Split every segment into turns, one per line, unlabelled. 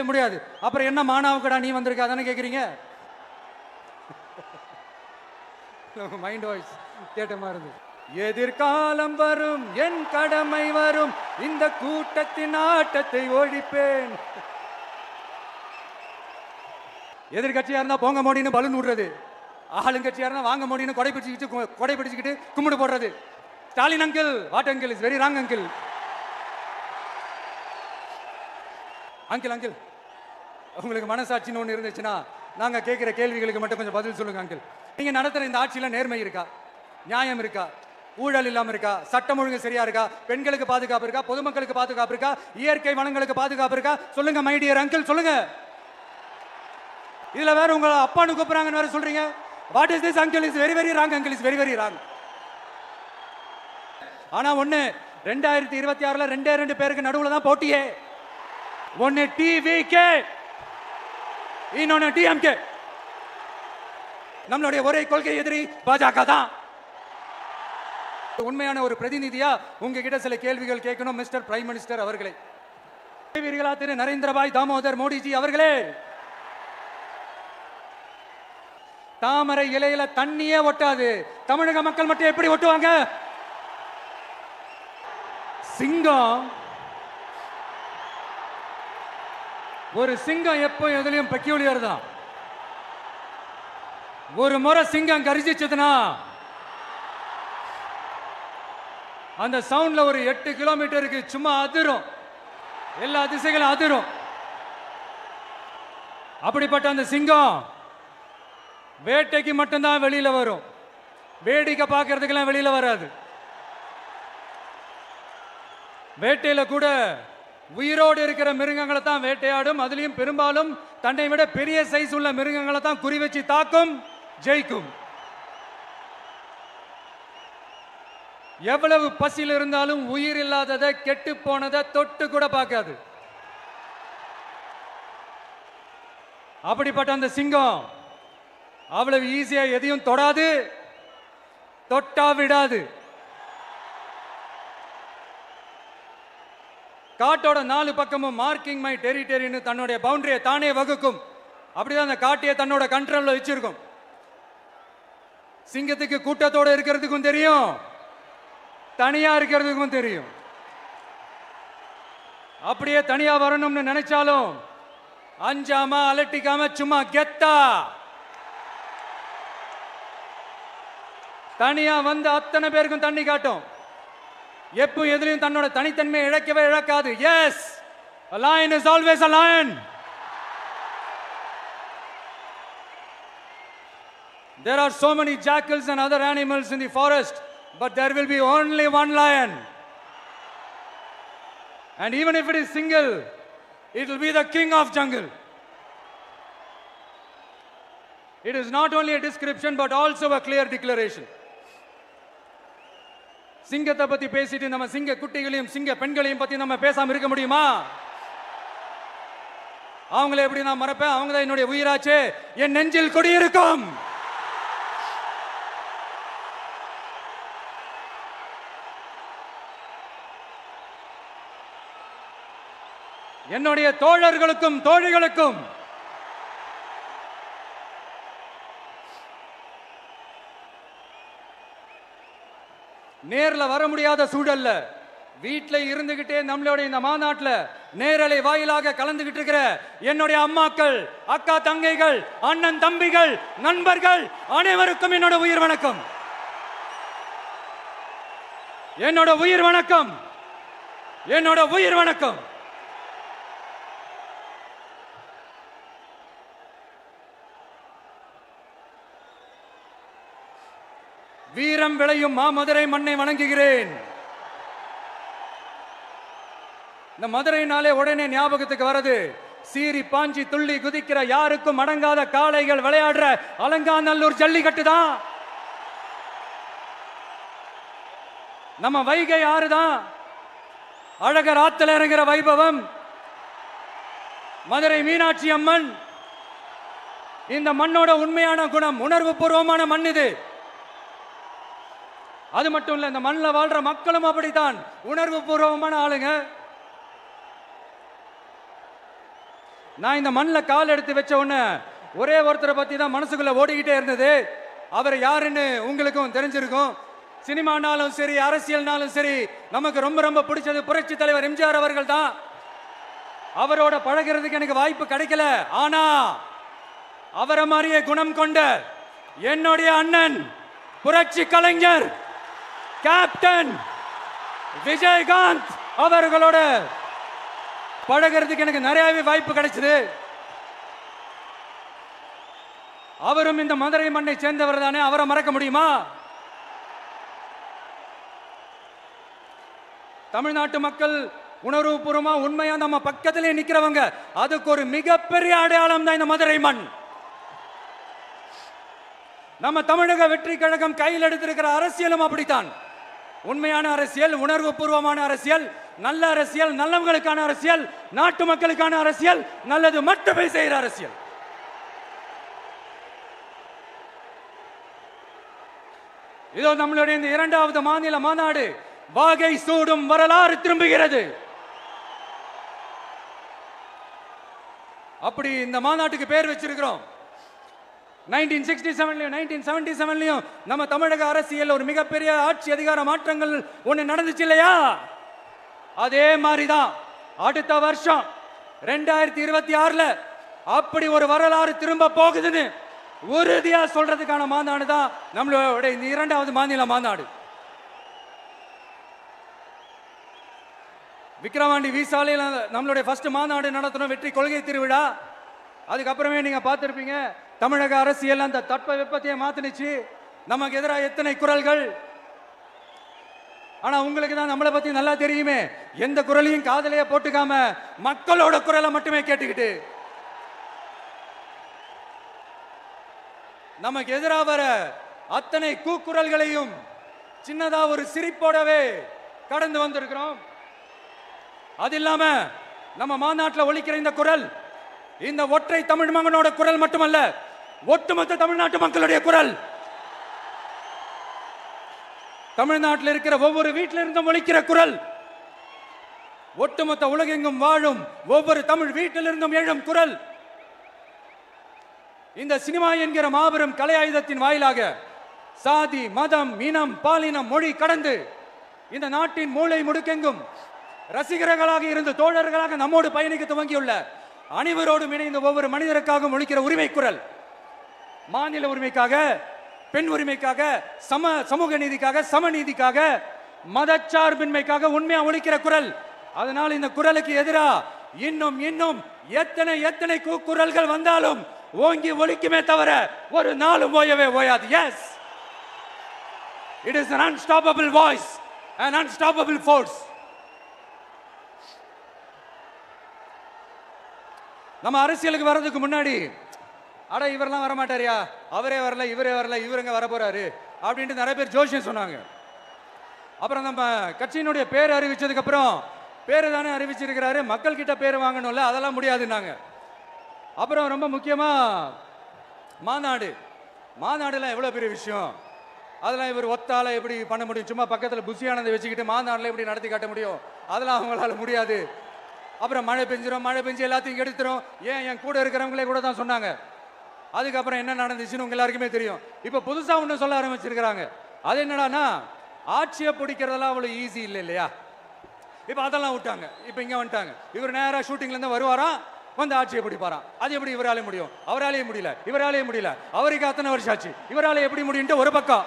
முடியாது. அப்புறம் என்ன மானாவுக்கடா நீ வந்திருக்க அதானே கேட்குறீங்க? மைண்ட் வாய்ஸ் கேட்ட மாதிரி இருந்து. எதிர்காலம் வரும், என் கடமை வரும், இந்த கூட்டத்தின் ஆட்டத்தை ஒழிப்பேன். எதிர்கட்சியா இருந்தா போங்க மோடின்னு பலூன் விடுறது, ஆளுங்கட்சியா இருந்தா வாங்க மோடின்னு கொடை பிடிச்சிக்கிட்டு கும்பிடு போடுறது. Stalin uncle, what uncle is very wrong uncle. Uncle uncle உங்களுக்கு மனசாட்சின்னு ஒன்று இருந்துச்சுன்னா நாங்க கேட்கிற கேள்விகளுக்கு மட்டும் கொஞ்சம் பதில் சொல்லுங்க அங்கிள். நீங்க நடத்துற இந்த ஆட்சியில நேர்மை இருக்கா, நியாயம் இருக்கா, ஊழல் இல்லாம இருக்கா, சட்டம் ஒழுங்கு சரியா இருக்கா, பெண்களுக்கு பாதுகாப்பு இருக்கா, பொதுமக்களுக்கு பாதுகாப்பு இருக்கா, இயற்கை வளங்களுக்கு பாதுகாப்பு இருக்கா? சொல்லுங்க மை டியர் அங்கிள், சொல்லுங்க. இதுல வேற உங்க அப்பான்னு கூப்பிடுறாங்கன்னு வேற சொல்றீங்க. What is this uncle? Is very very wrong uncle, is very very wrong. ஆனா ஒண்ணு, 2026ல ரெண்டு பேருக்கு நடுவுல தான் போட்டியே. ஒன்னு டிவிகே, இன்னொன்னு டிஎம்கே. நம்மளுடைய ஒரே கொள்கை எதிரி பாஜக தான். உண்மையான ஒரு பிரதிநிதியா உங்ககிட்ட சில கேள்விகள் கேட்கணும் மிஸ்டர் பிரைம் மினிஸ்டர் அவர்களே. திரு நரேந்திரபாய் தாமோதர் மோடிஜி அவர்களே, தாமரை இலையில தண்ணியே ஒட்டாது, தமிழக மக்கள் மட்டும் எப்படி ஒட்டுவாங்க? சிங்கம், ஒரு சிங்கம் எப்போ எதுலயும் பெக்யூலியர் தான். ஒரு முறை சிங்கம் கர்ஜிச்சதுன்னா அந்த சவுண்ட்ல ஒரு 8 கிலோமீட்டருக்கு சும்மா அதிரும், எல்லா திசைகளும் அதிரும். அப்படிப்பட்ட அந்த சிங்கம் வேட்டைக்கு மட்டும்தான் வெளியில வரும், வேடிக்கை பார்க்கறதுக்கெல்லாம் வெளியில வராது. வேட்டையில கூட உயிரோடு இருக்கிற மிருகங்களை தான் வேட்டையாடும். அதுலயும் பெரும்பாலும் தன்னை விட பெரிய சைஸ் உள்ள மிருகங்களை தான் குறி வச்சு தாக்கும், ஜெயிக்கும். எவ்வளவு பசியில் இருந்தாலும் உயிர் இல்லாததை, கெட்டு போனதை தொட்டு கூட பார்க்காது. அப்படிப்பட்ட அந்த சிங்கம் அவ்வளவு ஈஸியா எதையும் தொடாது, தொட்டா விடாது. காட்டோட 4 பக்கமும் மார்க்கிங் மை டெரிட்டரின்னு தன்னுடைய பவுண்டரியை தானே வகுக்கும். அப்படிதான் அந்த காட்டையை தன்னோட கண்ட்ரோல்ல வச்சிருக்கும். சிங்கத்துக்கு கூட்டத்தோட இருக்கிறதுக்கும் தெரியும், தனியா இருக்கிறதுக்கும் தெரியும். அப்படியே தனியா வரணும்னு நினைச்சாலும் அஞ்சாம அலட்டிக்காம சும்மா கெத்தா தனியா வந்து அத்தனை பேருக்கும் தண்ணி காட்டும். எப்போ எதிலையும் தன்னோட தனித்தன்மையை இழக்கவே இழக்காது. Yes, a lion is always a lion. There are so many jackals and other animals in the forest, but there will be only one lion. And even if it is single, it will be the king of jungle. It is not only a description but also a clear declaration. சிங்கத்தை பத்தி பேசிட்டு நம்ம சிங்க குட்டிகளையும் சிங்க பெண்களையும் பத்தி நம்ம பேசாம இருக்க முடியுமா? அவங்களை எப்படி நான் மறப்பேன்? அவங்க தான் என்னுடைய உயிராச்சே, என் நெஞ்சில் குடியிருக்கும். என்னுடைய தோழர்களுக்கும் தோழிகளுக்கும் நேர்ல வர முடியாத சூழல்ல வீட்ல இருந்துகிட்டே நம்மளுடைய இந்த மாநாட்டில் நேரலை வாயிலாக கலந்துகிட்டு இருக்கிற என்னுடைய அம்மாக்கள், அக்கா தங்கைகள், அண்ணன் தம்பிகள், நண்பர்கள் அனைவருக்கும் என்னோட உயிர் வணக்கம். என்னோட உயிர் வணக்கம், என்னோட உயிர் வணக்கம். வீரம் விளையும் மாமதுரை மண்ணை வணங்குகிறேன். இந்த மதுரைனாலே உடனே ஞாபகத்துக்கு வருது சீறி பாஞ்சி துள்ளி குதிக்கிற யாருக்கும் அடங்காத காளைகள் விளையாடுற அலங்காநல்லூர் ஜல்லிக்கட்டு தான். நம்ம வைகை ஆறு தான். அழகர் ஆத்துல இறங்குற வைபவம், மதுரை மீனாட்சி அம்மன். இந்த மண்ணோட உண்மையான குணம் உணர்வு பூர்வமான மண் இது. அது மட்டும் இல்ல, இந்த மண்ணில் வாழ்ற மக்களும் அப்படித்தான், உணர்வு பூர்வமான ஆளுங்க. நான் இந்த மண்ணில் கால் எடுத்து வச்ச உடனே ஒரே ஒருத்தரை பத்தி தான் மனசுக்குள்ள ஓடிக்கிட்டே இருந்தது. அவர் யாருன்னு உங்களுக்கும் தெரிஞ்சிருக்கும். சினிமானாலும் சரி, அரசியல்னாலும் சரி, நமக்கு ரொம்ப ரொம்ப பிடிச்சது புரட்சி தலைவர் எம்ஜிஆர் அவர்கள் தான். அவரோட பழகிறதுக்கு எனக்கு வாய்ப்பு கிடைக்கல. ஆனா அவரை மாதிரியே குணம் கொண்ட என்னுடைய அண்ணன் புரட்சி கலைஞர் கேப்டன் விஜயகாந்த் அவர்களோட பழகிறதுக்கு எனக்கு நிறையவே வாய்ப்பு கிடைச்சது. அவரும் இந்த மதுரை மண்ணை சேர்ந்தவர் தானே, அவரை மறக்க முடியுமா? தமிழ்நாட்டு மக்கள் உணர்வுபூர்வமா உண்மையா நம்ம பக்கத்திலே நிக்கிறவங்க, அதுக்கு ஒரு மிகப்பெரிய அடையாளம் தான் இந்த மதுரை மண். நம்ம தமிழக வெற்றி கழகம் கையில் எடுத்திருக்கிற அரசியலும் அப்படித்தான். உண்மையான அரசியல், உணர்வுபூர்வமான அரசியல், நல்ல அரசியல், நல்லவங்களுக்கான அரசியல், நாட்டு மக்களுக்கான அரசியல், நல்லது மட்டுமே செய்கிற அரசியல். இதோ நம்மளுடைய இந்த 2வது மாநில மாநாடு வாகை சூடும் வரலாறு திரும்புகிறது. அப்படி இந்த மாநாட்டுக்கு பேர் வச்சிருக்கிறோம். 1967லயும் 1977லயும் நம்ம தமிழக அரசியல் ஒரு மிகப்பெரிய ஆட்சி அதிகார மாற்றங்கள் ஒண்ணு நடந்துச்சு இல்லையா? அதே மாதிரிதான் அடுத்த வருஷம் 2026ல அப்படி ஒரு வரலாறு திரும்ப போகுதுன்னு உறுதியா சொல்றதுக்கான மாநாடு தான் நம்மளோட இந்த 2வது மாநில மாநாடு. விக்கிரவாண்டி விசாலையில் நம்மளுடைய ஃபர்ஸ்ட் மாநாடு நடத்தணும், வெற்றி கொள்கை திருவிழா. அதுக்கப்புறமே நீங்க பார்த்திருப்பீங்க, தமிழக அரசியல் அந்த தட்ப வெப்பத்தையே மாத்தினுச்சு. நமக்கு எதிராக எத்தனை குரல்கள். ஆனா உங்களுக்கு தான் நம்மளை பத்தி நல்லா தெரியுமே, எந்த குரலையும் காதலையே போட்டுக்காம மக்களோட குரலை மட்டுமே கேட்டுக்கிட்டு நமக்கு எதிராக வர அத்தனை கூக்குரல்களையும் சின்னதா ஒரு சிரிப்போடவே கடந்து வந்திருக்கிறோம். அது இல்லாம நம்ம மாநாட்டில் ஒலிக்கிற இந்த குரல், இந்த ஒற்றை தமிழ் மகனோட குரல் மட்டுமல்ல, ஒட்டுமொத்த தமிழ்நாட்டு மக்களுடைய குரல். தமிழ்நாட்டில் இருக்கிற ஒவ்வொரு வீட்டில இருந்தும் ஒலிக்கிற குரல், ஒட்டுமொத்த உலகெங்கும் வாழும் ஒவ்வொரு தமிழ் வீட்டிலிருந்தும் எழும் குரல். இந்த சினிமா என்கிற மாபெரும் கலை ஆயுதத்தின் வாயிலாக சாதி, மதம், இனம், பாலினம், மொழி கடந்து இந்த நாட்டின் மூளை முடுக்கெங்கும் ரசிகர்களாக இருந்து தோழர்களாக நம்மோடு பயணிக்க துவங்கியுள்ள அனைவரோடும் இணைந்த ஒவ்வொரு மனிதருக்காகவும் ஒலிக்கிற உரிமை குரல். மாநில உரிமைக்காக, பெண் உரிமைக்காக, சமூக நீதிக்காக, சமநீதிக்காக, மதச்சார்பின்மைக்காக உண்மையா ஒலிக்கிற குரல். அதனால் இந்த குரலுக்கு எதிராக இன்னும் இன்னும் எத்தனை எத்தனை குரல்கள் வந்தாலும் ஓங்கி ஒலிக்குமே தவிர ஒரு நாளும் ஓயவே ஓயாது. Yes, it is an unstoppable voice, an unstoppable force. நம்ம அரசியலுக்கு வர்றதுக்கு முன்னாடி, அட இவரெல்லாம் வர மாட்டாரியா, அவரே வரல, இவரே வரல, இவருங்க வர போறாரு அப்படின்ட்டு நிறைய பேர் ஜோசியம் சொன்னாங்க. அப்புறம் நம்ம கட்சியினுடைய பேர் அறிவிச்சதுக்கு அப்புறம், பேரு தானே அறிவிச்சிருக்கிறாரு, மக்கள் கிட்ட பேர் வாங்கணும்ல, அதெல்லாம் முடியாதுன்னாங்க. அப்புறம் ரொம்ப முக்கியமா மாநாடுலாம் எவ்வளவு பெரிய விஷயம், அதெல்லாம் இவர் ஒத்தால எப்படி பண்ண முடியும், சும்மா பக்கத்தில் புஷியானதை வச்சுக்கிட்டு மாநாடுல எப்படி நடத்தி காட்ட முடியும், அதெல்லாம் அவங்களால முடியாது. அப்புறம் மழை பெஞ்சு எல்லாத்தையும் எடுத்துரும், ஏன் என் கூட இருக்கிறவங்களே கூட தான் சொன்னாங்க. அதுக்கப்புறம் என்ன நடந்துச்சுன்னு உங்க எல்லாருக்குமே தெரியும். இப்ப புதுசா ஒண்ணு சொல்ல ஆரம்பிச்சிருக்கிறாங்க. அது என்னடானா, ஆட்சியை பிடிக்கிறதெல்லாம் அவ்வளவு ஈஸி இல்லை இல்லையா. இப்ப அதெல்லாம் விட்டாங்க, இப்ப இங்க வந்துட்டாங்க. இவர் நேரா ஷூட்டிங்ல இருந்து வருவாராம், வந்து ஆட்சியை பிடிப்பாராம். அது எப்படி இவராலே முடியும், அவராலேயே முடியல, இவராலேயே முடியல, அவருக்கு அத்தனை வருஷம் ஆச்சு, இவராலே எப்படி முடியும்ட்டு ஒரு பக்கம்.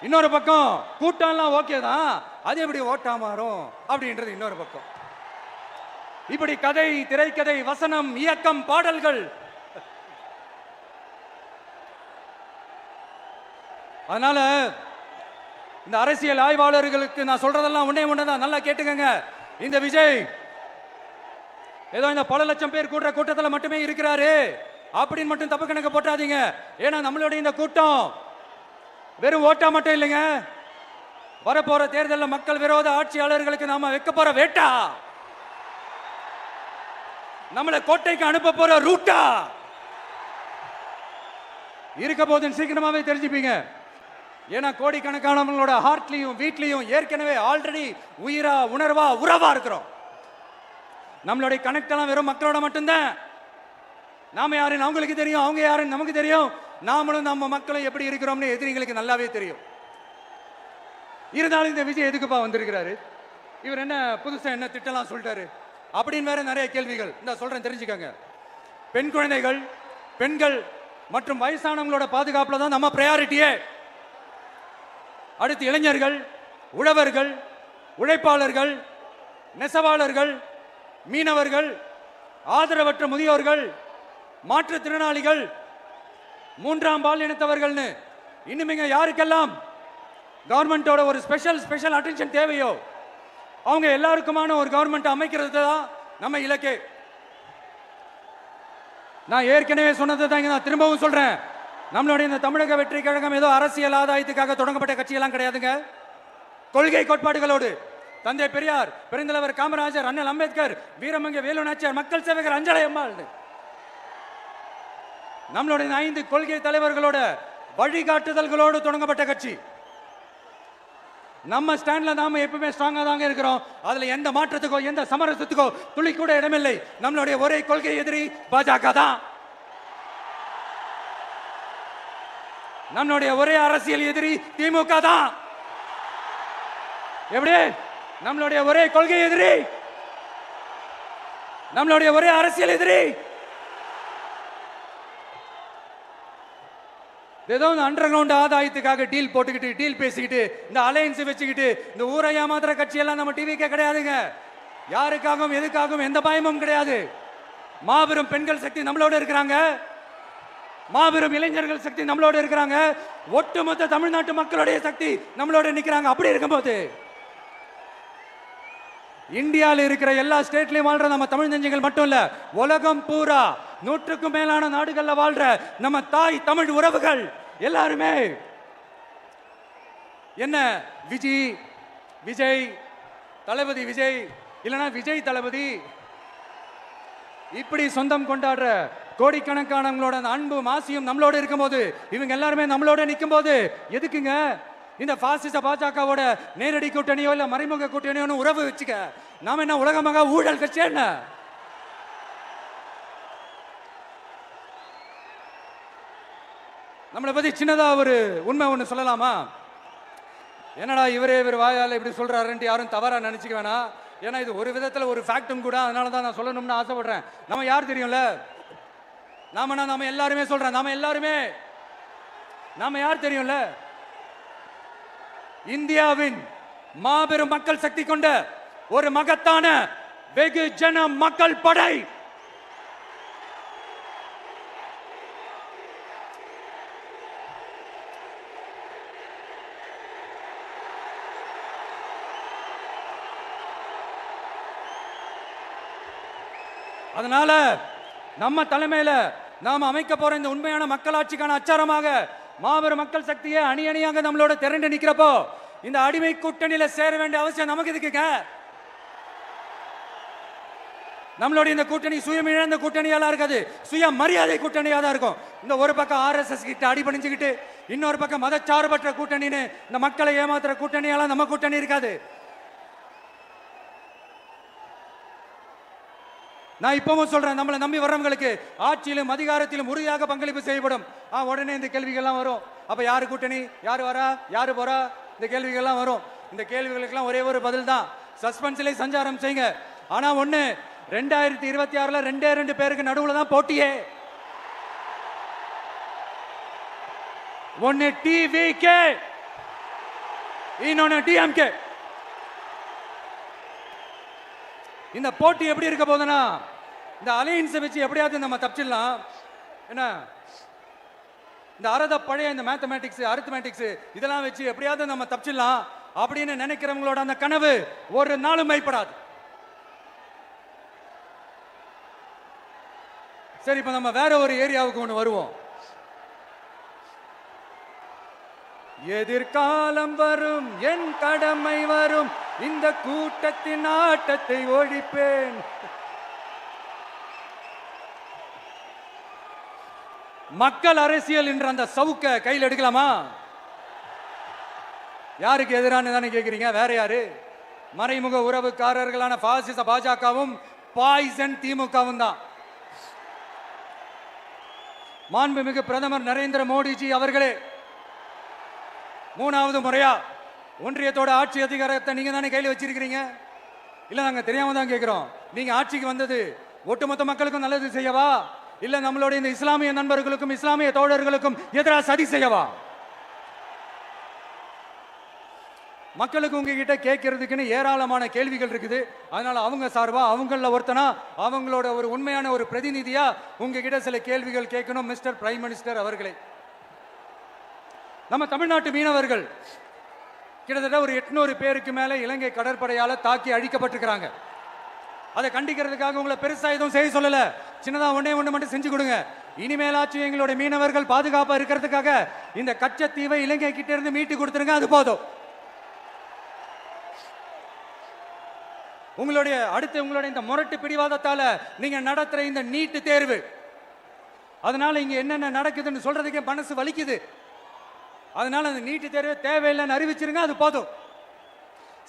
இன்னொரு பக்கம் கூட்டம்லாம் ஓகே தான், அது எப்படி ஓட்டா மாறும் அப்படின்றது இன்னொரு பக்கம். இப்படி கதை, திரைக்கதை, வசனம், இயக்கம், பாடல்கள். அதனால இந்த அரசியல் ஆய்வாளர்களுக்கு நான் சொல்றதெல்லாம் ஒண்ணே ஒண்ணுதான், நல்லா கேட்டுக்கங்க. இந்த விஜய் ஏதோ இந்த பல லட்சம் பேர் கூடுற கூட்டத்தில் மட்டுமே இருக்கிறாரு அப்படின்னு மட்டும் தப்பு கணக்கு போட்டாதீங்க. ஏன்னா நம்மளுடைய இந்த கூட்டம் வெறும் ஓட்டா மட்டும் இல்லைங்க, வரப்போற தேர்தலில் மக்கள் விரோத ஆட்சியாளர்களுக்கு நாம வைக்க போற வேட்டா, நம்மளை கோட்டைக்கு அனுப்ப போற ரூட்டா இருக்க போதுன்னு சீக்கிரமாவே தெரிஞ்சுப்பீங்க. ஏன்னா கோடிக்கணக்கானவங்களோட ஹார்ட்லயும் வீட்லயும் ஏற்கனவே ஆல்ரெடி உயிரா, உணர்வா, உறவா இருக்கிறோம். நம்மளுடைய கனெக்ட் எல்லாம் வெறும் மக்களோட மட்டும்தான். நாம யாருன்னு அவங்களுக்கு தெரியும், அவங்க யாருன்னு நமக்கு தெரியும். நாமளும் நம்ம மக்களும் எப்படி இருக்கிறோம்னு எதிரிகளுக்கு நல்லாவே தெரியும். இருந்தாலும் இந்த விஜய் எதுக்குப்பா வந்திருக்கிறாரு, இவர் என்ன புதுசா என்ன திட்டம்லாம் சொல்லிட்டாரு அப்படின்னு வேற நிறைய கேள்விகள். இந்த சொல்றேன் தெரிஞ்சுக்கங்க. பெண் குழந்தைகள், பெண்கள் மற்றும் வயசானவங்களோட பாதுகாப்புல தான் நம்ம பிரையாரிட்டியே. அடுத்து இளைஞர்கள், உழவர்கள், உழைப்பாளர்கள், நெசவாளர்கள், மீனவர்கள், ஆதரவற்ற முதியோர்கள், மாற்றுத்திறனாளிகள், மூன்றாம் பால் இனத்தவர்கள்னு இன்னும் யாருக்கெல்லாம் கவர்மெண்டோட ஒரு ஸ்பெஷல் அட்டென்ஷன் தேவையோ அவங்க எல்லாருக்குமான ஒரு கவர்மெண்ட் அமைக்கிறது தான் நம்ம இலக்கே. நான் ஏற்கனவே சொன்னதை தான் நான் திரும்பவும் சொல்றேன். நம்மளுடைய இந்த தமிழக வெற்றி கழகம் ஏதோ அரசியல் ஆதாயத்துக்காக தொடங்கப்பட்ட கட்சியெல்லாம் கிடையாதுங்க. கொள்கை கோட்பாடுகளோடு தந்தை பெரியார், பெருந்தலைவர் காமராஜர், அண்ணல் அம்பேத்கர், வீரமங்க வேலு நாச்சியார், மக்கள் சேவகர் அஞ்சலை அம்மாள், நம்மளுடைய 5 கொள்கை தலைவர்களோட வழிகாட்டுதல்களோடு தொடங்கப்பட்ட கட்சி. நம்ம ஸ்டாண்ட்ல நாம எப்பவுமே ஸ்ட்ராங்கா தாங்க இருக்கிறோம். அதுல எந்த மாற்றத்துக்கோ எந்த சமரசத்துக்கோ துளி கூட இடமில்லை. நம்மளுடைய ஒரே கொள்கை எதிரி பாஜக தான். நம்மளுடைய ஒரே அரசியல் எதிரி திமுக தான். எப்படி? நம்மளுடைய ஒரே கொள்கை எதிரி, நம்மளுடைய ஒரே அரசியல் எதிரி. ஏதோ அண்டர் கிரவுண்ட் ஆதாயத்துக்காக டீல் போட்டுக்கிட்டு, டீல் பேசிக்கிட்டு, இந்த அலையன்ஸ் வச்சுக்கிட்டு இந்த ஊரை ஏமாத்துற கட்சியெல்லாம் நம்ம டிவிக்கே கிடையாதுங்க. யாருக்காகவும் எதுக்காகவும் எந்த பயமும் கிடையாது. மாபெரும் பெண்கள் சக்தி நம்மளோட இருக்கிறாங்க, மாபெரும் இளைஞர்கள் சக்தி நம்மளோட இருக்கிறாங்க, ஒட்டுமொத்த தமிழ்நாட்டு மக்களுடைய சக்தி நம்மளோட நிற்கிறாங்க. அப்படி இருக்கும்போது இந்தியாவில் இருக்கிற எல்லா ஸ்டேட்லயும் வாழ்ற நம்ம தமிழ் நெஞ்சங்கள் மட்டும் இல்ல, உலகம் பூரா 100க்கும் மேலான நாடுகள்ல வாழ்ற நம்ம தாய் தமிழ் உறவுகள் எல்லாருமே என்ன விஜய் தளபதி விஜய் இல்லனா விஜய் தளபதி இப்படி சொந்தம் கொண்டாடுற கோடிக்கணக்கானவங்களோட அன்பு மாசியும் நம்மளோட இருக்கும்போது, இவங்க எல்லாருமே நம்மளோட நிற்கும் போது எதுக்குங்க இந்த பாசிச பாஜகவோட நேரடி கூட்டணியோ இல்ல மறைமுக கூட்டணியோ உறவு வச்சுக்க? நாம என்ன உலகமாக ஊழல் கட்சி? என்ன நம்மளை பத்தி சின்னதா ஒரு உண்மை ஒண்ணு சொல்லலாமா? என்னடா இவர் வாயால இப்படி சொல்றாருன்ட்டு யாரும் தவறா நினைச்சுக்க வேணாம். ஏன்னா இது ஒரு விதத்துல ஒரு ஃபேக்டும் கூட. அதனாலதான் நான் சொல்லணும்னு ஆசைப்படுறேன். நம்ம யார் தெரியும்ல? நாம எல்லாருமே சொல்றேன். நாம யார் தெரியும்ல? இந்தியாவின் மாபெரும் மக்கள் சக்தி கொண்ட ஒரு மகத்தான வெகுஜன மக்கள் படை. அதனால நம்ம தலைமையில நாம அமைக்க போற இந்த உண்மையான மக்களாட்சிக்கான அச்சாரமாக மாபெரும் மக்கள் சக்தியை அணி அணியாக நம்மளோட திரண்டு நிக்கிறப்போ இந்த அடிமை கூட்டணியில சேர வேண்டிய அவசியம் நமக்கு இருக்குங்க. நம்மளுடைய இந்த கூட்டணி சுயம் இழந்த கூட்டணியாலாம் இருக்காது, சுய மரியாதை கூட்டணியா தான் இருக்கும். இந்த ஒரு பக்கம் RSS கிட்ட அடிபணிஞ்சுக்கிட்டு, இன்னொரு பக்கம் மதச்சார்பற்ற கூட்டணின்னு இந்த மக்களை ஏமாத்துற கூட்டணியாலாம் நம்ம கூட்டணி இருக்காது. நான் இப்பவும் சொல்றேன், நம்மளை நம்பி வர்றவங்களுக்கு ஆட்சியிலும் அதிகாரத்திலும் உறுதியாக பங்களிப்பு செய்யப்படும். உடனே இந்த கேள்விகள்லாம் வரும். அப்ப யாரு கூட்டணி, யாரு வரா, யாரு போறா, இந்த கேள்விகள்லாம் வரும். இந்த கேள்விகளுக்கெல்லாம் ஒரே ஒரு பதில் தான், சஸ்பென்ஸ்ல சஞ்சாரம் செய்யுங்க. ஆனா ஒண்ணு, 2026ல 2 பேருக்கு நடுவுல தான் போட்டியே. ஒன்னு TVK, இன்னொன்னு DMK. இந்த போட்டி எப்படி இருக்க போதுன்னா, இந்த அலையன்ஸை வச்சு எப்படியாவது நம்ம தப்பிச்சிடலாம். என்ன இந்த அறத பழைய இந்த மேத்தமேட்டிக்ஸ், அரித்மேட்டிக்ஸ் இதெல்லாம் வச்சு எப்படியாவது நம்ம தப்பிச்சிடலாம் அப்படின்னு நினைக்கிறவங்களோட அந்த கனவு ஒரு நாளும் மைப்படாது. சரி, இப்ப நம்ம வேற ஒரு ஏரியாவுக்கு ஒன்று வருவோம். எதிர்காலம் வரும், என் கடமை வரும், இந்த கூட்டத்தின் ஆட்டத்தை ஒழிப்பேன். மக்கள் அரசியல் என்ற அந்த சவுக்க கையில் எடுக்கலாமா? யாருக்கு எதிரான தானே கேட்கிறீங்க? வேற யாரு? மறைமுக உறவுக்காரர்களான பாசிச பாஜகவும் பாய்சன் திமுகவும் தான். மாண்புமிகு பிரதமர் நரேந்திர மோடிஜி அவர்களே, 3வது முறையா ஒன்றியத்தோட ஆட்சி அதிகாரத்தை நீங்க தானே கையில் வச்சிருக்கிறீங்க. இல்ல நாங்க தெரியாம தான் கேட்கிறோம். நீங்க ஆட்சிக்கு வந்தது ஒட்டுமொத்த மக்களுக்கும் நல்லது செய்யவா, இல்ல நம்மளுடைய இந்த இஸ்லாமிய நண்பர்களுக்கும் இஸ்லாமிய தோழர்களுக்கும் எதிராக சதி செய்யவா? மக்களுக்கு உங்ககிட்ட கேட்கறதுக்குன்னு ஏராளமான கேள்விகள் இருக்குது. அதனால அவங்க சார்பா அவங்கள ஒருத்தனா அவங்களோட ஒரு உண்மையான ஒரு பிரதிநிதியா உங்ககிட்ட சில கேள்விகள் கேட்கணும். மிஸ்டர் பிரைம் மினிஸ்டர் அவர்களே, நம்ம தமிழ்நாட்டு மீனவர்கள் கிட்டத்தட்ட ஒரு 800 பேருக்கு மேல இலங்கை கடற்படையால தாக்கி அழிக்கப்பட்டிருக்கிறாங்க. அதை கண்டிக்கிறதுக்காக உங்களை பெருசா எதுவும் செய்ய சொல்லல, சின்னதா ஒண்ணே ஒண்ணு மட்டும் செஞ்சு கொடுங்க. இனிமேலாச்சும் எங்களுடைய மீனவர்கள் பாதுகாப்பா இருக்கிறதுக்காக இந்த கச்சத்தீவை இலங்கை கிட்ட இருந்து மீட்டு கொடுத்துருங்க, அது போதும். உங்களுடைய இந்த முரட்டு பிடிவாதத்தால நீங்க நடத்துற இந்த நீட்டு தேர்வு, அதனால இங்க என்னென்ன நடக்குதுன்னு சொல்றதுக்கே மனசு வலிக்குது. அதனால அந்த நீட்டு தேர்வு தேவையில்லைன்னு அறிவிச்சிருங்க, அது போதும்.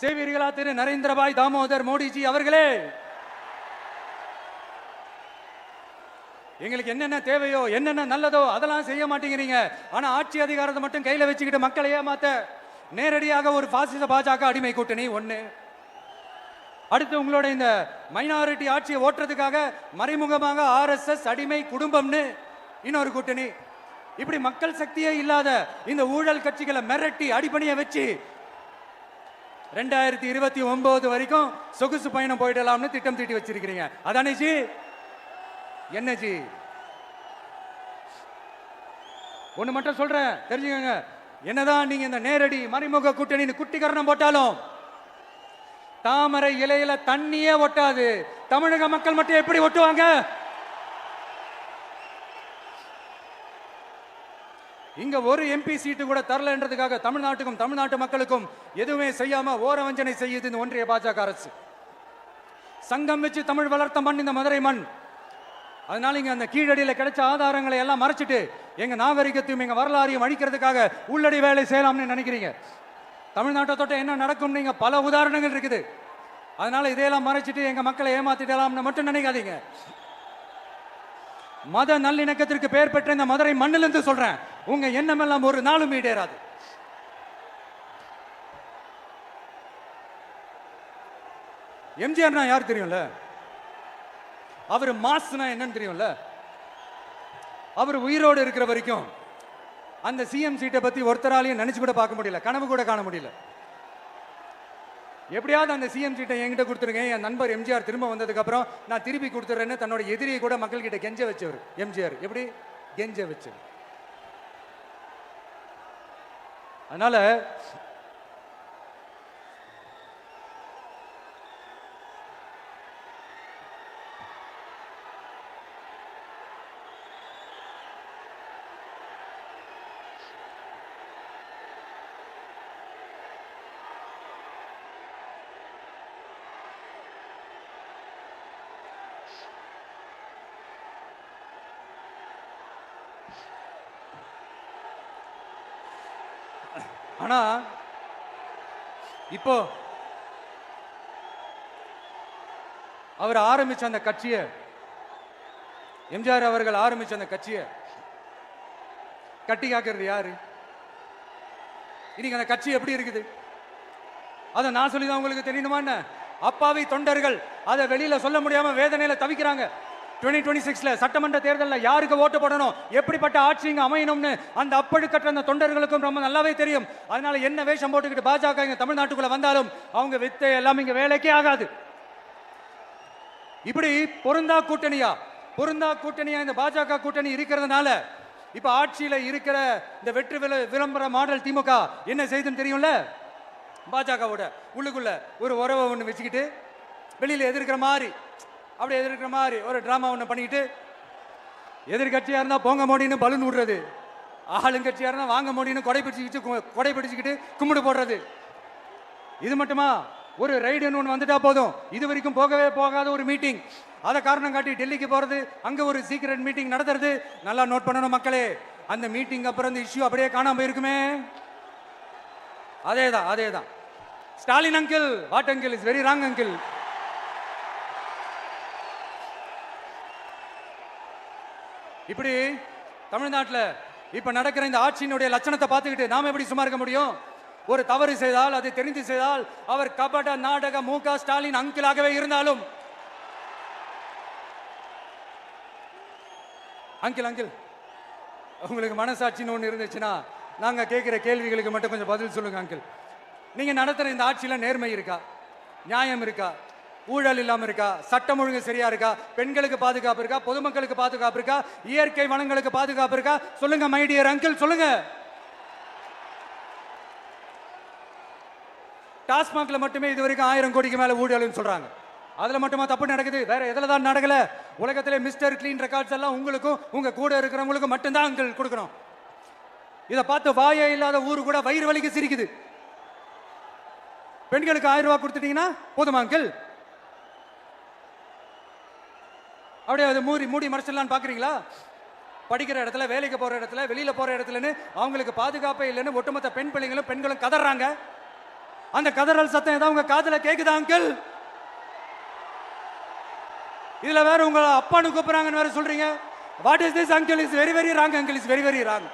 செய்வீர்களா திரு நரேந்திரபாய் தாமோதர் மோடிஜி அவர்களே? எங்களுக்கு என்னென்ன தேவையோ என்னென்ன நல்லதோ அதெல்லாம் செய்ய மாட்டேங்கிறீங்க. ஆனா ஆட்சி அதிகாரத்தை மட்டும் கையில வச்சுக்கிட்டு மக்களை ஏமாத்த நேரடியாக ஒரு பாசிச பாஜக அடிமை கூட்டணி ஒண்ணு. அடுத்து உங்களோட இந்த மைனாரிட்டி ஆட்சியை ஓட்டுறதுக்காக மறைமுகமாக RSS அடிமை குடும்பம்னு இன்னொரு கூட்டணி. இப்படி மக்கள் சக்தியே இல்லாத இந்த ஊழல் கட்சிகளை மிரட்டி அடிப்பணியை வச்சு 2029 வரைக்கும் சொகுசு பயணம் போயிடலாம்னு திட்டம் தீட்டி வச்சிருக்கிறீங்க. அதானே ஜி? என்ன ஜி? ஒண்ணு மட்டும் சொல்றேன், தெரிஞ்சுக்கங்க. என்னதான் நீங்க இந்த நேரடி மறைமுக கூட்டணி குட்டிகரணம் போட்டாலும் தாமரை இலையில தண்ணியே ஒட்டாது. தமிழக மக்கள் மட்டும் எப்படி ஒட்டுவாங்க? இங்க ஒரு MP சீட்டு கூட தரலன்றதுக்காக தமிழ்நாட்டுக்கும் தமிழ்நாட்டு மக்களுக்கும் எதுவுமே செய்யாம ஓரவஞ்சனை செய்யுது இந்த ஒன்றிய பாஜக அரசு. சங்கம் வச்சு தமிழ் வளர்த்த மண் இந்த மதுரை மண். அதனால இங்க அந்த கீழடியில கிடைச்ச ஆதாரங்களை எல்லாம் மறைச்சிட்டு எங்க நாகரிகத்தையும் எங்க வரலாறையும் அழிக்கிறதுக்காக உள்ளடி வேலை செய்யலாம்னு நினைக்கிறீங்க. தமிழ்நாட்டை தொட்ட என்ன நடக்கும் நீங்க பல உதாரணங்கள் இருக்குது. அதனால இதையெல்லாம் மறைச்சிட்டு எங்க மக்களை ஏமாத்திடலாம்னு மட்டும் நினைக்காதீங்க. மத நல்லிணக்கத்திற்கு பெயர் பெற்ற இந்த மதுரை மண்ணிலிருந்து சொல்றேன், உங்க எண்ணம் எல்லாம் ஒரு நாளும் ஈடேறாது. எம்ஜிஆர்னா யார் தெரியும்ல? அவர் மாஸ்னா என்னன்னு தெரியும்ல? அவர் உயிரோடு இருக்கிற வரைக்கும் அந்த சிஎம் சீட்டை பத்தி ஒருத்தராலையும் நினைச்சு கூட பார்க்க முடியல, கனவு கூட காண முடியல. எப்படியாவது அந்த சிஎம் சீட்டை என்கிட்ட கொடுத்துருங்க, என் நண்பர் எம்ஜிஆர் திரும்ப வந்ததுக்கு அப்புறம் நான் திருப்பி கொடுத்துறேன்னு தன்னோட எதிரியை கூட மக்கள் கிட்ட கெஞ்ச வச்சவர் எம்ஜிஆர். எப்படி கெஞ்ச வச்சவர்? அதனால ஆனா இப்போ அவர் ஆரம்பிச்ச அந்த கட்சியை, எம்ஜிஆர் அவர்கள் ஆரம்பிச்ச அந்த கட்சியை கட்டி காக்கிறது யாரு? இன்னைக்கு அந்த கட்சி எப்படி இருக்குது அதை நான் சொல்லிதான் உங்களுக்கு தெரியணுமா என்ன? அப்பாவி தொண்டர்கள் அதை வெளியில சொல்ல முடியாம வேதனையில தவிக்கிறாங்க. 2026 சட்டமன்ற தேர்தலில் யாருக்கு ஓட்டு போடணும், எப்படிப்பட்ட ஆட்சி இங்க அமையணும்னு அந்த அப்பழுக்கற்ற அந்த தொண்டர்களுக்கும் ரொம்ப நல்லாவே தெரியும். அதனால என்ன வேஷம் போட்டுக்கிட்டு பாஜக இங்க தமிழ்நாட்டுக்குள்ள வந்தாலும் அவங்க வித்தை எல்லாம் இங்க வேலைக்கே ஆகாது. இப்படி பொருந்தா கூட்டணியா இந்த பாஜக கூட்டணி இருக்கிறதுனால இப்ப ஆட்சியில இருக்கிற இந்த வெற்றி விளம்பர மாடல் திமுக என்ன செய்துன்னு தெரியும்ல? பாஜகவோட உள்ளுக்குள்ள ஒரு உறவை ஒண்ணு வச்சுக்கிட்டு வெளியில எதிர்க்கிற மாதிரி ஒரு டிராமா ஒண்ணு பண்ணிக்கிட்டு, எதிர்கட்சியா இருந்தா போங்க மோடின்னு பலூன் விடுறது, ஆளுங்கட்சியா இருந்தா வாங்க மோடின்னு கொடை பிடிச்சுக்கிட்டு கும்பிடு போடுறது. இது மட்டுமா? ஒரு ரைடுன்னு ஒன்று வந்துட்டா போதும், இது வரைக்கும் போகவே போகாத ஒரு மீட்டிங், அதை காரணம் காட்டி டெல்லிக்கு போறது, அங்க ஒரு சீக்ரெட் மீட்டிங் நடத்துறது. நல்லா நோட் பண்ணணும் மக்களே, அந்த மீட்டிங் அப்புறம் இந்த இஷ்யூ அப்படியே காணாம போயிருக்குமே. அதேதான் Stalin uncle, what uncle is very wrong uncle. இப்படி தமிழ்நாட்டில் இப்ப நடக்கிற இந்த ஆட்சியினுடைய லட்சணத்தை பார்த்துக்கிட்டு நாம எப்படி சும்மா இருக்க முடியும்? ஒரு தவறு செய்தால், அதை தெரிந்து செய்தால், அவர் கபட நாடக மு.க. ஸ்டாலின் அங்கிளாகவே இருந்தாலும், அங்கிள் உங்களுக்கு மனசாட்சின்னு ஒன்று இருந்துச்சுன்னா நாங்க கேட்கிற கேள்விகளுக்கு மட்டும் கொஞ்சம் பதில் சொல்லுங்க அங்கிள். நீங்க நடத்துற இந்த ஆட்சியில நேர்மை இருக்கா? நியாயம் இருக்கா? ஊழல் இல்லாம இருக்கா? சட்டம் ஒழுங்கு சரியா இருக்கா? பெண்களுக்கு பாதுகாப்பு இருக்கா? பொதுமக்களுக்கு பாதுகாப்பு இருக்கா? இயற்கை வளங்களுக்கு பாதுகாப்பு இருக்கா? சொல்லுங்க மை டியர் அங்கிள், சொல்லுங்க. டாஸ்மாக்ல மட்டுமே இது வரைக்கும் 1000 கோடிக்கு மேல ஊழல்னு சொல்றாங்க. அதுல மட்டுமா தப்பு நடக்குது? வேற எதுல தான் நடக்கல? உலகத்திலே மிஸ்டர் கிளீன் ரெக்கார்ட்ஸ் எல்லாம் உங்களுக்கும் உங்க கூட இருக்கிறவங்களுக்கும் மட்டும்தான் அங்கிள் கொடுக்கணும். இதை பார்த்து வாயே இல்லாத ஊரு கூட வயிறு வலிக்கு சிரிக்குது. பெண்களுக்கு 1000 ரூபாய் கொடுத்துட்டீங்கன்னா போதுமா அங்கிள்? அப்படியே அது மூடி மறைச்சிடலான்னு பாக்குறீங்களா? படிக்கிற இடத்துல, வேலைக்கு போற இடத்துல, வெளியில போற இடத்துலன்னு அவங்களுக்கு பாதுகாப்பே இல்லைன்னு ஒட்டுமொத்த பெண்களும் கதறாங்க. அந்த கதறல் சத்தம் ஏதாவது உங்க காதுல கேக்குதா அங்கிள்? இதுல வேற உங்க அப்பான்னு கூப்பிடுறாங்கன்னு வேற சொல்றீங்க. What is this uncle? Is very very wrong uncle, is very very wrong.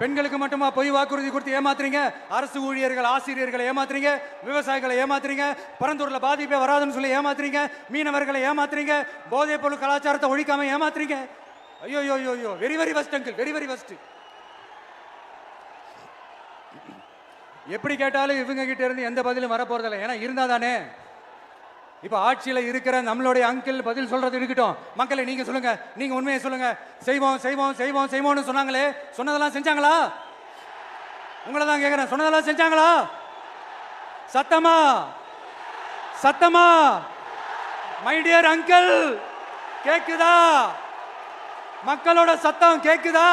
பெண்களுக்கு மட்டுமா பொய் வாக்குறுதி கொடுத்து ஏமாத்துறீங்க? அரசு ஊழியர்கள், ஆசிரியர்களை ஏமாத்துறீங்க, விவசாயிகளை ஏமாத்துறீங்க, பரந்தூர்ல பாதிப்பே வராதுன்னு சொல்லி ஏமாத்துறீங்க, மீனவர்களை ஏமாத்துறீங்க, போதைப் பொருள் கலாச்சாரத்தை ஒழிக்காம ஏமாத்துறீங்க. ஐயோ ஐயோ ஐயோ, very very வஸ்ட் uncle, very very வஸ்ட். எப்படி கேட்டாலும் இவங்க கிட்ட இருந்து எந்த பதிலும் வரப்போறதில்லை. ஏன்னா இருந்தா தானே. இப்ப ஆட்சியில இருக்கிற நம்மளுடைய அங்கிள் பதில் சொல்றது இருக்கட்டும். மக்களை நீங்க சொல்லுங்க, நீங்க உண்மையை சொல்லுங்க. செய்வோம் செய்வோம் செய்வோம் செய்வோம்னு சொன்னாங்களே, சொன்னதெல்லாம் செஞ்சாங்களா? உங்களை தான் கேட்கிறேன், சொன்னதெல்லாம் செஞ்சாங்களா? சத்தமா சத்தமா மை டியர் அங்கிள், கேக்குதா? மக்களோட சத்தம் கேக்குதா?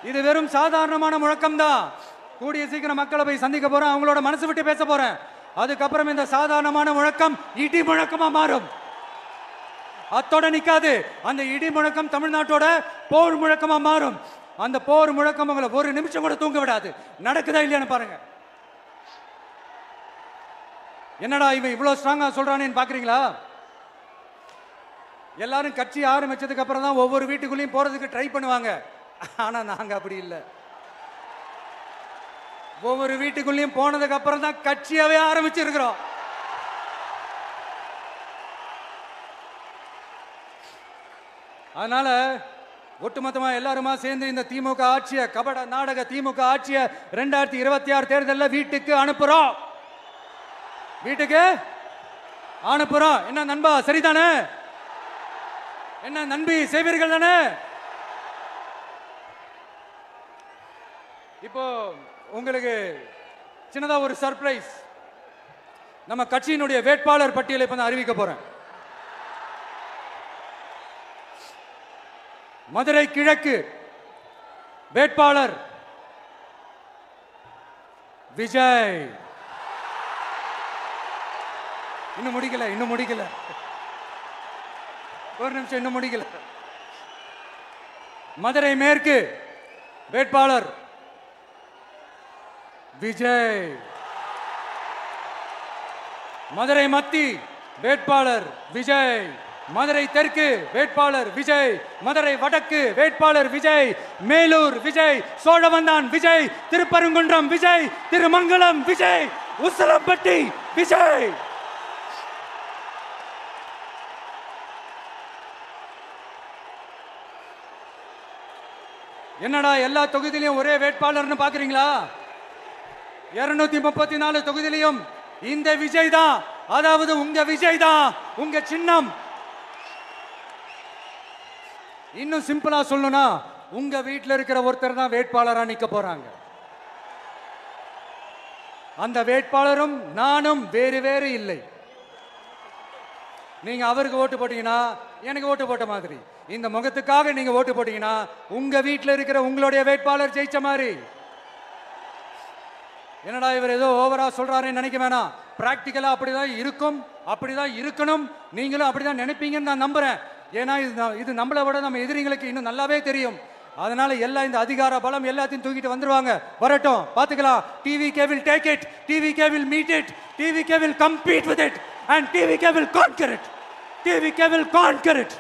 இது வெறும் சாதாரணமான முழக்கம் தான். கூடிய சீக்கிரம் மக்களை போய் சந்திக்க போறேன், அவங்களோட மனசு விட்டு பேச போறேன். அதுக்கப்புறம் இந்த சாதாரணமான முழக்கம் இடி முழக்கமா மாறும். அத்தோட நிக்காது. அந்த இடி முழக்கம் தமிழ்நாட்டோட போர் முழக்கமா மாறும். அந்த போர் முழக்கம் உங்களை ஒரு நிமிஷம் கூட தூங்க விடாது. நடக்குதா இல்லையான்னு பாருங்க. என்னடா இவன் இவ்வளவு ஸ்ட்ராங்கா சொல்றானேன்னு பாக்குறீங்களா? எல்லாரும் கட்சி ஆரம்பிச்சதுக்கு அப்புறம் தான் ஒவ்வொரு வீட்டுக்குள்ளேயும் போறதுக்கு ட்ரை பண்ணுவாங்க. ஆனா நாங்க அப்படி இல்லை. ஒவ்வொரு வீட்டுக்குள்ளேயும் போனதுக்கு அப்புறம் தான் கட்சியாவே ஆரம்பிச்சிருக்கிறோம். அதனால ஒட்டுமொத்தமா எல்லாருமா சேர்ந்து இந்த திமுக ஆட்சியை, கபட நாடக திமுக ஆட்சியை 2026 தேர்தலில் வீட்டுக்கு அனுப்புறோம். வீட்டுக்கு அனுப்புறோம். என்ன நண்பா, சரிதானே? என்ன நண்பி, செய்வீர்கள் தானே? இப்போ உங்களுக்கு சின்னதா ஒரு சர்ப்ரைஸ். நம்ம கட்சியினுடைய வேட்பாளர் பட்டியலை இப்ப நான் அறிவிக்க போறேன். மதுரை கிழக்கு வேட்பாளர் விஜய். இன்னும் முடிக்கல. ஒரு நிமிஷம், இன்னும் முடிக்கல. மதுரை மேற்கு வேட்பாளர் விஜய். மதுரை மத்தி வேட்பாளர் விஜய். மதுரை தெற்கு வேட்பாளர் விஜய். மதுரை வடக்கு வேட்பாளர் விஜய். மேலூர் விஜய். சோழவந்தான் விஜய். திருப்பரங்குன்றம் விஜய். திருமங்கலம் விஜய். உசிலம்பட்டி விஜய். என்னடா எல்லா தொகுதியிலும் ஒரே வேட்பாளர்னு பாக்குறீங்களா? 234 தொகுதியிலும் இந்த விஜய் தான். அதாவது உங்க விஜய் தான் உங்க சின்னம். இன்னும் சிம்பிளா சொல்லணும்னா, உங்க வீட்டில் இருக்கிற ஒருத்தர் தான் வேட்பாளரா நிக்க போறாங்க. அந்த வேட்பாளரும் நானும் வேறு வேறு இல்லை. நீங்க அவருக்கு ஓட்டு போட்டீங்கன்னா எனக்கு ஓட்டு போட்ட மாதிரி. இந்த முகத்துக்காக நீங்க ஓட்டு போட்டீங்கன்னா உங்க வீட்டில் இருக்கிற உங்களுடைய வேட்பாளர் ஜெயிச்ச மாதிரி. என்னடா இவர் ஏதோ ஓவரா சொல்றாருன்னு நினைக்க வேணாம். பிராக்டிக்கலா அப்படிதான் இருக்கும், அப்படிதான் இருக்கணும். நீங்களும் அப்படிதான் நினைப்பீங்கன்னு நான் நம்புறேன். ஏன்னா இது நம்மளை விட நம்ம எதிரிங்களுக்கு இன்னும் நல்லாவே தெரியும். அதனால எல்லாம் இந்த அதிகார பலம் எல்லாத்தையும் தூக்கிட்டு வந்துருவாங்க. வரட்டும், பாத்துக்கலாம். TVK will take it, TVK will meet it, TVK will compete with it. and TVK will conquer it. TVK will conquer it.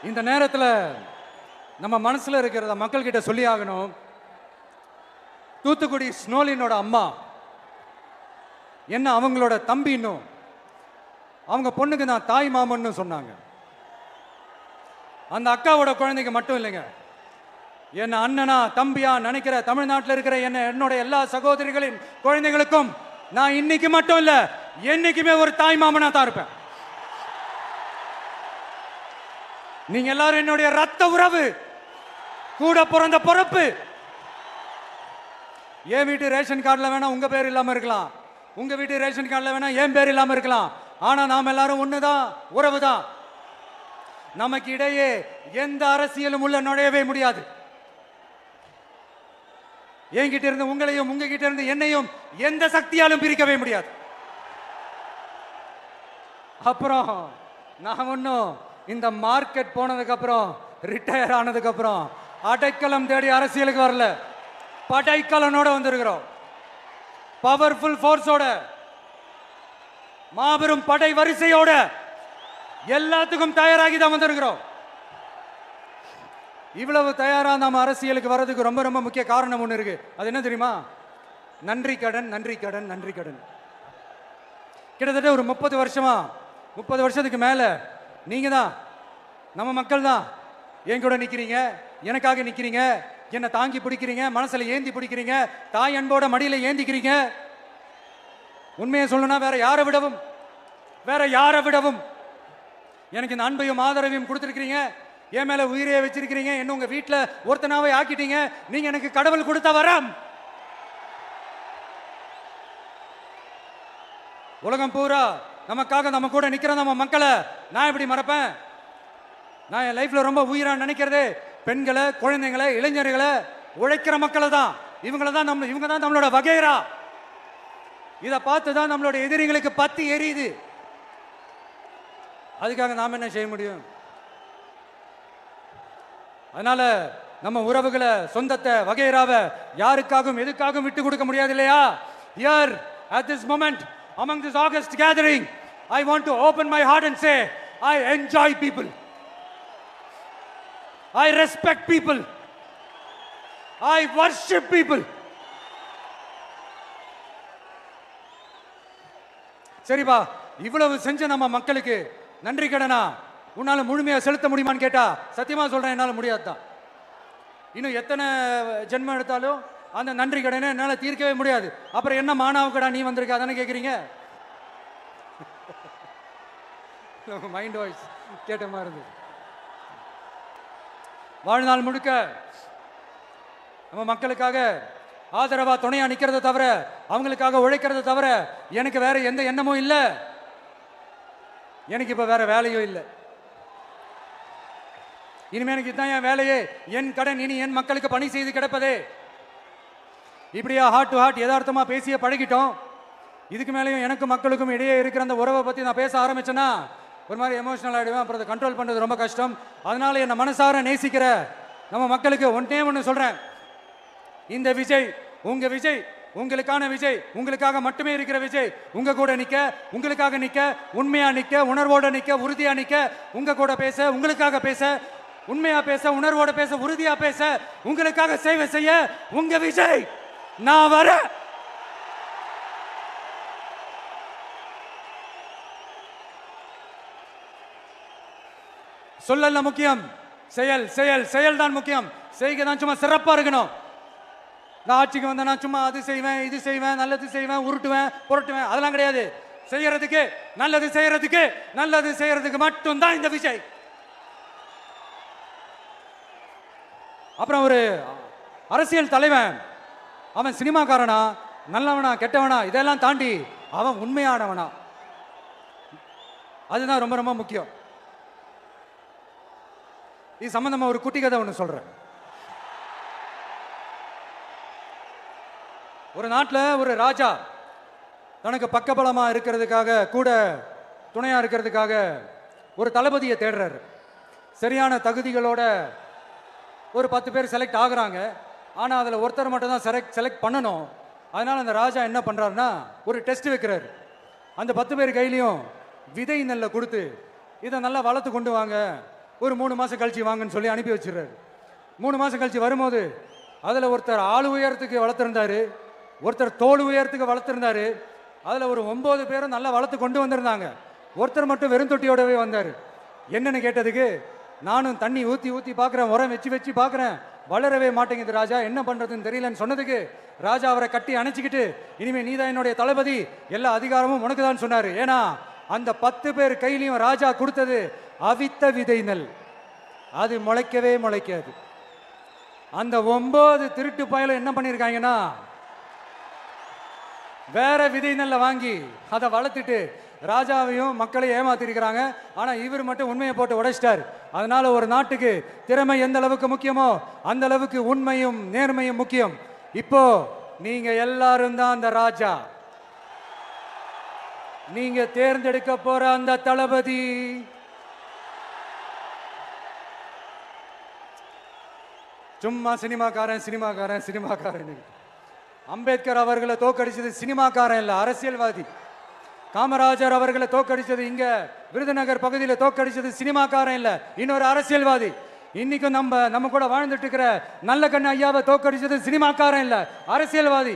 இந்த நேரத்தில் நம்ம மனசுல இருக்கிறத மக்கள் கிட்ட சொல்லி ஆகணும். தூத்துக்குடி ஸ்னோலினோட அம்மா என்ன அவங்களோட தம்பின்னும் அவங்க பொண்ணுக்கு நான் தாய் மாமன்னு சொன்னாங்க. அந்த அக்காவோட குழந்தைக்கு மட்டும் இல்லைங்க, என்ன அண்ணனா தம்பியா நினைக்கிற தமிழ்நாட்டில் இருக்கிற என்னோட எல்லா சகோதரிகளின் குழந்தைகளுக்கும் நான் இன்னைக்கு மட்டும் இல்ல என்னைக்குமே ஒரு தாய் மாமனா தான் இருப்பேன். நீங்க எல்லாரும் என்னுடைய ரத்த உறவு, கூட பிறந்த பொறுப்பு. என் வீட்டு ரேஷன் கார்டில் வேணா உங்க பேர் இல்லாம இருக்கலாம், உங்க வீட்டு ரேஷன் கார்டில் வேணா என் பேர் இல்லாம இருக்கலாம். ஆனா நாம் எல்லாரும் ஒண்ணுதான், உறவு தான். நமக்கு இடையே எந்த அரசியலும் உள்ள நுழையவே முடியாது. என்கிட்ட இருந்து உங்களையும் உங்ககிட்ட இருந்து என்னையும் எந்த சக்தியாலும் பிரிக்கவே முடியாது. அப்புறம் நான் ஒன்னும் இந்த மார்க்கெட் போனதுக்கு அப்புறம் ரிட்டையர் ஆனதுக்கு அப்புறம் அடைக்கலம் தேடி அரசியலுக்கு வரல, படைக்கலனோட வந்திருக்கிறோம். பவர்ஃபுல் ஃபோர்ஸோட, மாபெரும் படை வரிசையோட எல்லாத்துக்கும் தயாராகி தான் வந்திருக்கிறோம். இவ்வளவு தயாரா நாம அரசியலுக்கு வர்றதுக்கு ரொம்ப ரொம்ப முக்கிய காரணம் ஒன்று இருக்கு. அது என்ன தெரியுமா? நன்றி கடன், நன்றி கடன், நன்றி கடன். கிட்டத்தட்ட ஒரு 30 வருஷத்துக்கு மேல நீங்க தான், நம்ம மக்கள் தான் என் கூட நிக்கிறீங்க, எனக்காக நிக்கிறீங்க, என்னை தாங்கி பிடிக்கிறீங்க, மனசுல ஏந்தி பிடிக்கிறீங்க, தாய் அன்போட மடியில ஏந்திக்கிறீங்க. உண்மையை சொல்லணும்னா வேற யாரை விடவும் எனக்கு இந்த அன்பையும் ஆதரவையும் கொடுத்துருக்கிறீங்க. என் மேல உயிரையே வச்சிருக்கிறீங்க. என்ன உங்க வீட்டுல ஒருத்தனாவே ஆக்கிட்டீங்க. நீங்க எனக்கு கடவுள் கொடுத்த வரம். உலகம் பூரா நமக்காக நம்ம கூட நிக்கிற நம்ம மக்களை நான் எப்படி மறப்பேன்? நான் என் லைஃப்ல ரொம்ப உயிரா நினைக்கிறதே பெண்களை, குழந்தைங்களை, இளைஞர்களை, உழைக்கிற மக்களை தான். இவங்க தான் நம்மளோட வகைரா. இதை பார்த்து தான் நம்மளோட எதிரிகளுக்கு பத்தி எரியுது. அதுக்காக நாம் என்ன செய்ய முடியும்? அதனால நம்ம உறவுகளை, சொந்தத்தை, வகைராவை யாருக்காகவும் எதுக்காகவும் விட்டு கொடுக்க முடியாது இல்லையா? Here at this moment among this August gathering, I want to open my heart and say, I enjoy people. I respect people. I worship people. சரிப்பா, இவ்வளவு செஞ்ச நம்ம மக்களுக்கு நன்றி கடனா உன்னால முழுமையா செலுத்த முடியுமான்னு கேட்டா சத்தியமா சொல்றேன், என்னால முடியாதுதான். இன்னும் எத்தனை ஜென்மம் எடுத்தாலும் அந்த நன்றி கடனை என்னால தீர்க்கவே முடியாது. அப்புறம் என்ன மானாவுக்கடா நீ வந்திருக்க அதானே கேட்குறீங்க? மைண்ட் வாய்ஸ் கேட்ட மாதிரி இருந்தது. வாழ்நாள் முழுக்க நம்ம மக்களுக்காக ஆதரவா துணையா நிக்கிறத தவிர, அவங்களுக்காக உழைக்கிறத தவிர எனக்கு வேற எந்த எண்ணமும் இல்லை. எனக்கு இப்ப வேற வேலையும் இல்லை. இனிமே எனக்கு இதுதான் என் வேலையே, என் கடன் இனி என் மக்களுக்கு பணி செய்து கிடப்பதே. இப்படியா ஹார்ட் டு ஹார்ட் யதார்த்தமா பேசிய பழகிட்டோம். இதுக்கு மேலேயும் எனக்கு மக்களுக்கும் இடையே இருக்கிற அந்த உறவை பத்தி நான் பேச ஆரம்பிச்சேன்னா ஒரு மாதிரி எமோஷனல் ஆகிடுவேன். அப்புறம் அதை கண்ட்ரோல் பண்ணுறது ரொம்ப கஷ்டம். அதனால என்னை மனசார நேசிக்கிற நம்ம மக்களுக்கு ஒன்று சொல்றேன், இந்த விஜய் உங்க விஜய், உங்களுக்கான விஜய், உங்களுக்காக மட்டுமே இருக்கிற விஜய். உங்க கூட நிக்க, உங்களுக்காக நிக்க, உண்மையா நிக்க, உணர்வோட நிக்க, உறுதியா நிக்க, உங்க கூட பேச, உங்களுக்காக பேச, உண்மையா பேச, உணர்வோட பேச, உறுதியா பேச, உங்களுக்காக சேவை செய்ய உங்க விஜய் நான் வர. சொல்லல முக்கியம், செயல் செயல் செயல் தான் முக்கியம். செய்கை தான் சும்மா சிறப்பா இருக்கணும். நான் ஆட்சிக்கு வந்தேன், நான் சும்மா அது செய்வேன், இது செய்வேன், நல்லது செய்வேன், உருட்டுவேன், புரட்டுவேன், அதெல்லாம் கிடையாது. செய்யறதுக்கு, நல்லது செய்யறதுக்கு, நல்லது செய்யறதுக்கு மட்டும்தான் இந்த விஜய். அப்புறம் ஒரு அரசியல் தலைவன் அவன் சினிமாக்காரனா, நல்லவனா, கெட்டவனா, இதெல்லாம் தாண்டி அவன் உண்மையானவனா, அதுதான் ரொம்ப ரொம்ப முக்கியம். இது சம்பந்தமா ஒரு குட்டி கதை ஒன்று சொல்றேன். ஒரு நாட்டில் ஒரு ராஜா தனக்கு பக்கபலமா இருக்கிறதுக்காக கூட துணையா இருக்கிறதுக்காக ஒரு தளபதியை தேடுறாரு. சரியான தகுதிகளோட ஒரு 10 பேர் செலக்ட் ஆகுறாங்க. ஆனால் அதில் ஒருத்தர் மட்டும் தான் செலக்ட் பண்ணணும். அதனால் அந்த ராஜா என்ன பண்ணுறாருன்னா ஒரு டெஸ்ட் வைக்கிறாரு. அந்த 10 பேர் கையிலையும் விதை நெல்லை கொடுத்து இதை நல்லா வளர்த்து கொண்டு வாங்க, ஒரு 3 மாதம் கழிச்சு வாங்கன்னு சொல்லி அனுப்பி வச்சிடுறாரு. 3 மாதம் கழிச்சு வரும்போது அதில் ஒருத்தர் ஆள் உயரத்துக்கு வளர்த்துருந்தாரு, ஒருத்தர் தோல் உயரத்துக்கு வளர்த்துருந்தாரு. அதில் ஒரு 9 பேரும் நல்லா வளர்த்து கொண்டு வந்திருந்தாங்க. ஒருத்தர் மட்டும் வெறும் தொட்டியோடவே வந்தார். என்னன்னு கேட்டதுக்கு, நானும் தண்ணி ஊற்றி ஊற்றி பார்க்குறேன், உரம் வச்சு வச்சு பார்க்குறேன், வளரவே மாட்டேங்குது ராஜா, என்ன பண்ணுறதுன்னு தெரியலன்னு சொன்னதுக்கு ராஜா அவரை கட்டி அணைச்சிக்கிட்டு, இனிமேல் நீ தான் என்னுடைய தளபதி, எல்லா அதிகாரமும் உனக்கு தான் சொன்னார். ஏன்னா அந்த 10 பேர் கையிலையும் ராஜா கொடுத்தது அவித்த விதை நெல், அது முளைக்கவே முளைக்காது. அந்த 9 திருட்டு பயலும் என்ன பண்ணியிருக்காங்கன்னா வேற விதை நெல்லை வாங்கி அதை வளர்த்துட்டு ராஜாவையும் மக்களையும் ஏமாத்திருக்கிறாங்க. ஆனா இவர் மட்டும் உண்மையை போட்டு உடைச்சிட்டார். அதனால ஒரு நாட்டுக்கு திறமை எந்த அளவுக்கு முக்கியமோ அந்த அளவுக்கு உண்மையும் நேர்மையும் முக்கியம். இப்போ நீங்க எல்லாரும் தான் அந்த ராஜா. நீங்க தேர்ந்தெடுக்க போற அந்த தளபதி சும்மா சினிமாக்காரன் சினிமாக்காரன் சினிமாக்காரன். அம்பேத்கர் அவர்களை தோக்கடிச்சது சினிமாக்காரன் இல்ல, அரசியல்வாதி. காமராஜர் அவர்களை தோக்கடிச்சது இங்க விருதுநகர் பகுதியில் தோக்கடிச்சது சினிமாக்காரன் இல்ல, இன்னொரு அரசியல்வாதி. இன்னைக்கும் நம்ம கூட வாழ்ந்துட்டு இருக்கிற நல்ல கண்ணு ஐயாவை தோக்கடிச்சது சினிமாக்காரன் இல்ல, அரசியல்வாதி.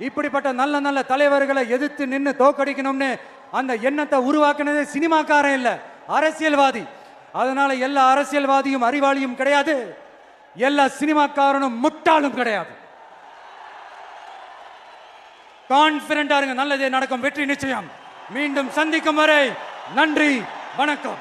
இப்படிப்பட்ட நல்ல நல்ல தலைவர்களை எதிர்த்து நின்று தோக்கடிக்கணும்னு அந்த எண்ணத்தை உருவாக்குனது சினிமாக்காரன் இல்ல, அரசியல்வாதி. அதனால எல்லா அரசியல்வாதியும் அறிவாளியும் கிடையாது, எல்லா சினிமாக்காரனும் முட்டாளும் கிடையாது. கான்பிடண்டா இருங்க, நல்லதே நடக்கும், வெற்றி நிச்சயம். மீண்டும் சந்திக்கும் வரை நன்றி, வணக்கம்.